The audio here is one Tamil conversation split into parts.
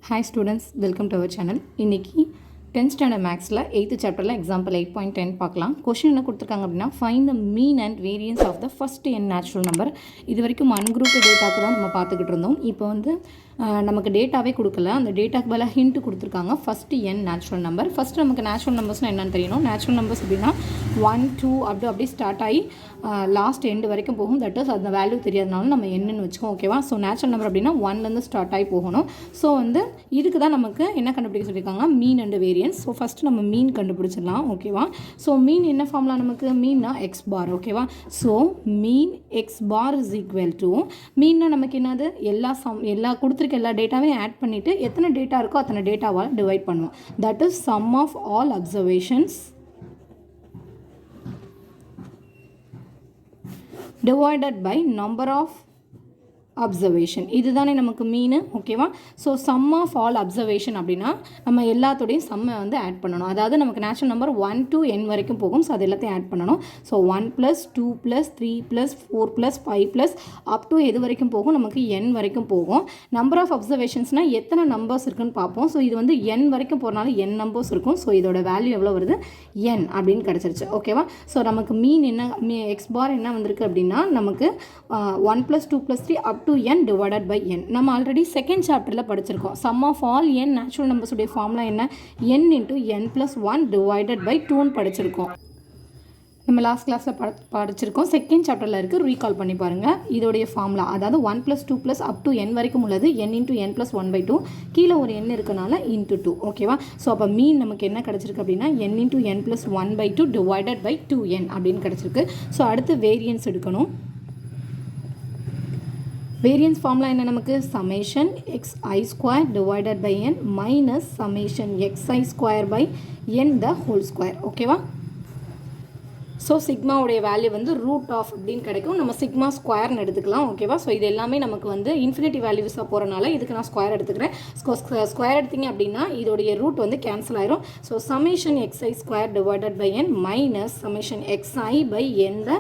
Hi students, welcome to our channel. இன்னைக்கு 10th standard mathsல 8th chapterல example 8.10 பார்க்கலாம். Question என்ன கொடுத்திருக்காங்க அப்படினா find the mean and variance of the first n natural number. இது வரைக்கும் ungrouped dataக்கு தான் நம்ம பார்த்துக்கிட்டு இருந்தோம். இப்போ வந்து நமக்கு டேட்டாவே கொடுக்கல, அந்த டேட்டாக்கு பதிலாக ஹிண்ட் கொடுத்துருக்காங்க. First n natural number. First நமக்கு நேச்சுரல் நம்பர்ஸ்னால் என்னன்னு தெரியணும். நேச்சுரல் நம்பர்ஸ் அப்படின்னா 1 2 அப்படி ஸ்டார்ட் ஆகி லாஸ்ட் எண்டு வரைக்கும் போகும். தட் இஸ் அந்த வேல்யூ தெரியாதனால நம்ம என்னன்னு வச்சுக்கோம். ஓகேவா? ஸோ நேச்சுரல் நம்பர் அப்படின்னா 1லேருந்து ஸ்டார்ட் ஆகி போகணும். ஸோ வந்து இதுக்கு தான் நமக்கு என்ன கண்டுபிடிக்க சொல்லியிருக்காங்க, mean and variance. So first நம்ம மீன் கண்டுபிடிச்சிடலாம். ஓகேவா? ஸோ மீன் என்ன ஃபார்முலா நமக்கு? மீன்னா எக்ஸ் பார். ஓகேவா? So mean x bar is equal to மீன்னா நமக்கு என்னது, எல்லா கொடுத்துருக்க எல்லா டேட்டாவையும் ஆட் பண்ணிவிட்டு எத்தனை டேட்டா இருக்கோ அத்தனை டேட்டாவால் டிவைட் பண்ணுவோம். That is sum of all observations divided by number of observation. இதுதானே நமக்கு மீன். ஓகேவா? So sum of all observation அப்படின்னா நம்ம எல்லாத்தோடையும் சம்மை வந்து ஆட் பண்ணணும். அதாவது நமக்கு நேச்சுரல் நம்பர் 1 to n வரைக்கும் போகும். ஸோ அது எல்லாத்தையும் ஆட் பண்ணணும். ஸோ 1 + 2 + 3 + 4 + 5 + அப் டு எது வரைக்கும் போகும், நமக்கு n வரைக்கும் போகும். நம்பர் ஆஃப் அப்சர்வேஷன்ஸ்னால் எத்தனை நம்பர்ஸ் இருக்குன்னு பார்ப்போம். ஸோ இது வந்து n வரைக்கும் போகிறனால n நம்பர்ஸ் இருக்கும். ஸோ இதோட வேல்யூ எவ்வளோ வருது, n அப்படின்னு கிடச்சிருச்சு. ஓகேவா? ஸோ நமக்கு மீன் என்ன, எக்ஸ் பார் என்ன வந்திருக்கு அப்படின்னா நமக்கு 1 + 2 + 3 up to n divided by n. நம்ம ஆல்ரெடி செகண்ட் சாப்டரில் படிச்சிருக்கோம். Sum of all n natural numbers உடைய ஃபார்முலா என்ன, n × n + 1 divided by 2ன்னு படிச்சிருக்கோம். நம்ம லாஸ்ட் கிளாஸில் படிச்சிருக்கோம். செகண்ட் சாப்டரில் இருக்குது, ரீகால் பண்ணி பாருங்கள். இதோடைய ஃபார்முலா அதாவது 1 + 2 + up to n வரைக்கும் உள்ளது n × n + 1/2. கீழே ஒரு n இருக்கனால × 2. ஓகேவா? ஸோ அப்போ மீன் நமக்கு என்ன கிடச்சிருக்கு அப்படின்னா n × n + 1/2 divided by 2n அப்படின்னு கிடச்சிருக்கு. ஸோ அடுத்து வேரியன்ஸ் எடுக்கணும். வேரியன்ஸ் ஃபார்முலா என்ன நமக்கு, summation xi² divided by n minus summation xi² by n the whole square. ஓகேவா? ஸோ சிக்மாவுடைய வேல்யூ வந்து ரூட் ஆஃப் அப்படின்னு கிடைக்கும். நம்ம சிக்மா ஸ்கொயர்னு எடுத்துக்கலாம். ஓகேவா? ஸோ இது எல்லாமே நமக்கு வந்து இன்ஃபினிட்டி வேல்யூஸாக போகிறனால இதுக்கு நான் ஸ்கொயர் எடுத்துக்கிறேன். ஸ்கொயர் எடுத்திங்க அப்படின்னா இதோடைய ரூட் வந்து கேன்சல் ஆயிரும். So summation xi² divided by n minus summation xi by n the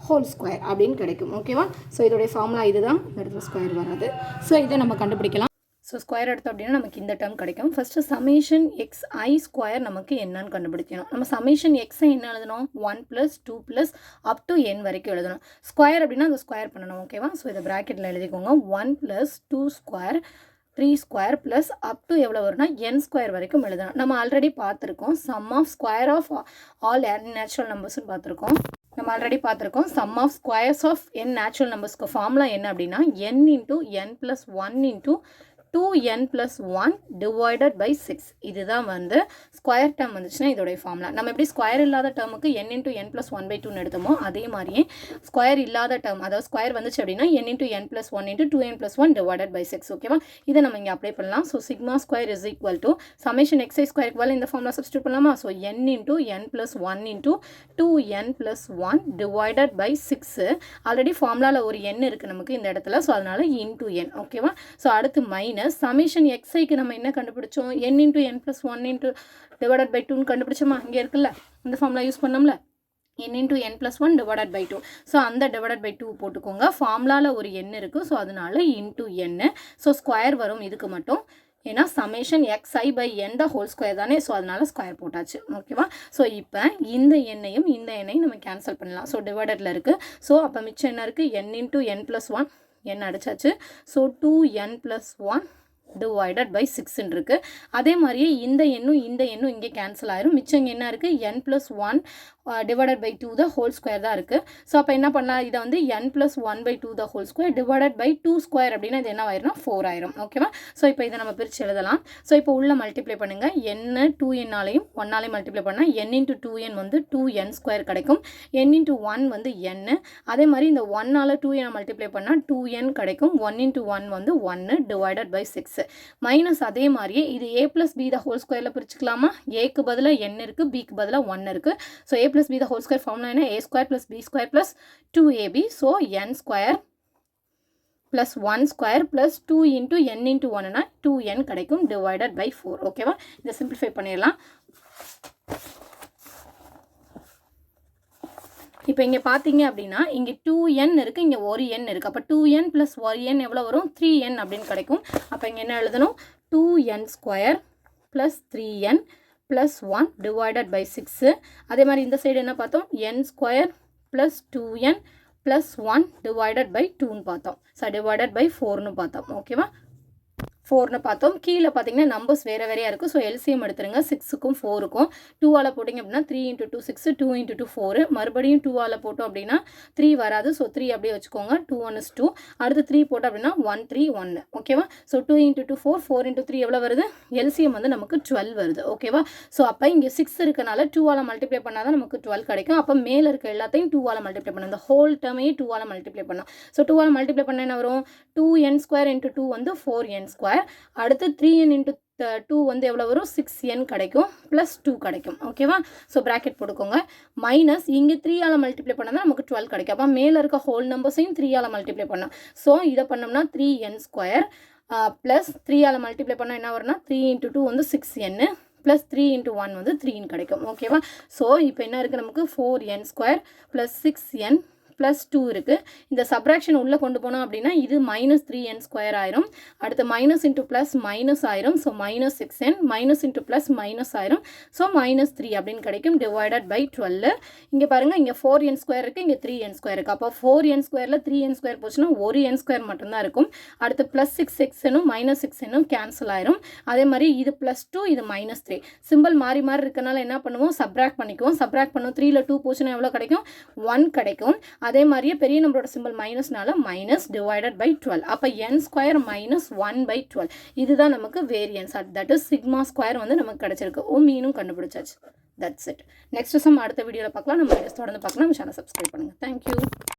whole square அப்படின்னு கிடைக்கும். ஓகேவா? ஸோ இதோடைய ஃபார்முலா இதுதான். இந்த இடத்துல ஸ்கொயர் வராது. ஸோ இதை நம்ம கண்டுபிடிக்கலாம். ஸோ ஸ்கொயர் எடுத்தோம் அப்படின்னா நமக்கு இந்த டேர்ம் கிடைக்கும். ஃபஸ்ட்டு சமேஷன் xi² நமக்கு என்னன்னு கண்டுபிடிக்கணும். நம்ம சமேஷன் xi என்ன எழுதணும், 1 + 2 + up to n வரைக்கும் எழுதணும். ஸ்கொயர் அப்படின்னா அதை ஸ்கொயர் பண்ணணும். ஓகேவா? ஸோ இதை ப்ராக்கெட்டில் எழுதிக்கோங்க. 1 + 2² 3² + up to எவ்வளோ வரும்னா n² வரைக்கும் எழுதணும். நம்ம ஆல்ரெடி பார்த்துருக்கோம் sum of square of all natural நம்பர்ஸ்னு பார்த்துருக்கோம். Sum of squares of n natural நம்பர்ஸ்க்கு ஃபார்முலா என்ன அப்படின்னா n × n + 1 × 2n + 1 divided by 6. இதுதான் வந்து ஸ்கொயர் டேர்ம் வந்துச்சுன்னா இதோடைய ஃபார்முலா. நம்ம எப்படி ஸ்கொயர் இல்லாத டேர்முக்கு n × n + 1/2ன்னு எடுத்தோமோ அதே மாதிரியே ஸ்கொயர் இல்லாத டேர்ம், அதாவது ஸ்கொயர் வந்துச்சு அப்படின்னா n × n + 1 × 2n + 1 divided by 6. ஓகேவா? இதை நம்ம இங்கே அப்ளை பண்ணலாம். So sigma square is equal to summation xi² பதில் இந்த ஃபார்முலா சப்ஸ்டியூட் பண்ணலாமா? So n × n + 1 × 2n + 1 divided by 6. Already ஃபார்முலாவில் ஒரு n இருக்குது நமக்கு இந்த இடத்துல. ஸோ அதனால × n. ஓகேவா? ஸோ அடுத்து மைனஸ் சமேஷன் xiக்கு நம்ம என்ன கண்டுபிடிச்சோம், n × n + 1 × divided by 2ன்னு கண்டுபிடிச்சோமா? இங்கே இருக்குல்ல, இந்த ஃபார்முலா யூஸ் பண்ணோம்ல, n × n + 1 divided by 2. So அந்த divided by 2 போட்டுக்கோங்க. ஃபார்முலாவில் ஒரு n இருக்குது. ஸோ அதனால × n. ஸோ ஸ்கொயர் வரும் இதுக்கு மட்டும். ஏன்னா summation xi by n the whole square தானே. ஸோ அதனால ஸ்கொயர் போட்டாச்சு. ஓகேவா? ஸோ இப்போ இந்த எண்ணையும் இந்த எண்ணையும் நம்ம கேன்சல் பண்ணலாம். ஸோ டிவைடடில் இருக்குது. ஸோ அப்போ மிச்சம் என்ன இருக்குது, n × n + 1 n அடிச்சாச்சு. ஸோ 2n + 1 divided by 6 இருக்குது. அதே மாதிரியே இந்த எண்ணும் இங்கே கேன்சல் ஆயிரும். மிச்சம் என்ன இருக்குது, n + 1 divided by 2 the whole square தான் இருக்குது. ஸோ அப்போ என்ன பண்ணலாம், இதை வந்து n + 1/2 the whole square divided by 2² அப்படின்னா இது என்ன ஆயிரும், 4 ஆயிரும். ஓகேவா? ஸோ இப்போ இதை நம்ம பிரித்து எழுதலாம். ஸோ இப்போ உள்ள மல்டிப்ளை பண்ணுங்கள். n 2n-ஆலையும் 1-ஆலையும் மல்டிப்ளை பண்ணால் n × 2n வந்து 2n² கிடைக்கும். n × 1 வந்து n. அதே மாதிரி இந்த 1-ஆல் 2n மல்டிப்ளை பண்ணால் 2n கிடைக்கும். 1 × 1 வந்து 1 divided by 6. மைனஸ் அதே மாதிரியே இது a + b the whole squareல பிரிச்சுக்கலாமா? aக்கு பதிலாக n இருக்குது, bக்கு பதிலாக 1 இருக்குது. So a + b the whole square formula என்ன, a² + b² + 2ab. So n² + 1² + 2 × n × 1னா 2n கிடைக்கும் divided by 4. ஓகேவா? இதை சிம்பிளிஃபை பண்ணிடலாம். இப்போ இங்கே பார்த்தீங்க அப்படின்னா இங்கே 2n இருக்குது, இங்கே ஒரு n இருக்குது. அப்போ 2n + 1n எவ்வளோ வரும், 3n அப்படின்னு கிடைக்கும். அப்போ இங்கே என்ன எழுதணும், 2n square plus 3n plus 1 divided by 6. அதே மாதிரி இந்த சைடு என்ன பார்த்தோம், n square plus 2n plus 1 divided by 2ன்னு பார்த்தோம். ஸோ டிவைடட் பை 4ன்னு பார்த்தோம். ஓகேவா, 4ன்னு பார்த்தோம். கீழே பார்த்தீங்கன்னா நம்பர்ஸ் வேறு வேறையாக இருக்குது. ஸோ எல்சிஎம் எடுத்துருங்க. 6க்கும் 4க்கும் 2ஆல் போட்டிங்க அப்படின்னா 3 × 2 6, 2 × 2 4. மறுபடியும் 2ஆல் போட்டோம் அப்படின்னா 3 வராது. ஸோ 3 அப்படியே வச்சுக்கோங்க. 2 1 is 2. அடுத்து 3 போட்டோம் அப்படின்னா 1 3 1. ஓகேவா, ஸோ 2 × 2 4, 4 × 3 எவ்வளோ வருது, எல்சிஎம் வந்து நமக்கு 12 வருது. ஓகேவா, ஸோ அப்போ இங்கே 6 இருக்கனால 2ஆல் மல்டிப்ளை பண்ணால் தான் நமக்கு 12 கிடைக்கும். அப்போ மேலே இருக்க எல்லாத்தையும் 2ஆல் மல்டிப்ளை பண்ணணும். இந்த ஹோல் டேர்மையே 2ஆல் மல்டிப்ளை பண்ணோம். ஸோ 2ஆல் மல்டிப்ளை பண்ண என்ன வரும், 2n ஸ்கொயர் × 2 வந்து 4n ஸ்கொயர். அடுத்து 3n × 2 வந்து எவ்வளோ வரும், 6n கிடைக்கும் ப்ளஸ் 2 கிடைக்கும். ஓகேவா, ஸோ ப்ராக்கெட் போட்டுக்கோங்க. மைனஸ் இங்கே 3ஆல் மல்டிப்ளை பண்ணால் தான் நமக்கு 12 கிடைக்கும். அப்போ மேலே இருக்க ஹோல் நம்பர்ஸையும் 3ஆல் மல்டிப்ளை பண்ணோம். ஸோ இதை பண்ணோம்னா 3n ஸ்கொயர் ப்ளஸ் 3ஆல் மல்டிப்ளை பண்ணால் என்ன வரும்னா 3 × 2 வந்து 6n ப்ளஸ் 3 × 1 வந்து 3ன்னு கிடைக்கும். ஓகேவா, ஸோ இப்போ என்ன இருக்குது நமக்கு 4n square plus 6n plus 2 இருக்குது. இந்த சப்ராக்ஷன் உள்ளே கொண்டு போனோம் அப்படின்னா இது மைனஸ் 3n ஸ்கொயர் ஆயிரும். அடுத்து மைனஸ் இன்ட்டு ப்ளஸ் மைனஸ் ஆயிரும். So minus 6n minus into plus minus ஆயிரும். ஸோ மைனஸ் 3 அப்படின்னு கிடைக்கும் டிவைடட் பை 12. இங்கே பாருங்கள், இங்கே 4n ஸ்கொயர் இருக்குது, இங்கே 3n ஸ்கொயர் இருக்குது. அப்போ 4n ஸ்கொயரில் 3n ஸ்கொயர் போச்சுன்னா ஒரு n ஸ்கொயர் மட்டும்தான் இருக்கும். அடுத்து ப்ளஸ் 6xனும் மைனஸ் 6n கேன்சல் ஆயிரும். அதே மாதிரி இது ப்ளஸ் 2, இது மைனஸ் 3. சிம்பிள் மாறி மாறி இருக்கனால என்ன பண்ணுவோம், சப்ராக்ட் பண்ணிக்குவோம். சப்ராக்ட் பண்ணுவோம். 3ல் 2 போச்சுன்னா எவ்வளோ கிடைக்கும், 1 கிடைக்கும். அதே மாதிரியே பெரிய நம்பரோட சிம்பிள் மைனஸ்னால மைனஸ் டிவைடட் பை 12. அப்போ n ஸ்கொயர் மைனஸ் 1/12. இதுதான் நமக்கு variance. That is sigma square வந்து நமக்கு கிடைச்சிருக்கு. மீனும் கண்டுபிடிச்சாச்சு. That's it. நெக்ஸ்ட் சம் அடுத்த வீடியோவில் பார்க்கலாம். நம்ம தொடர்ந்து பார்க்கலாம். நம்ம சேனல் சப்ஸ்கிரைப் பண்ணுங்கள். தேங்க்யூ.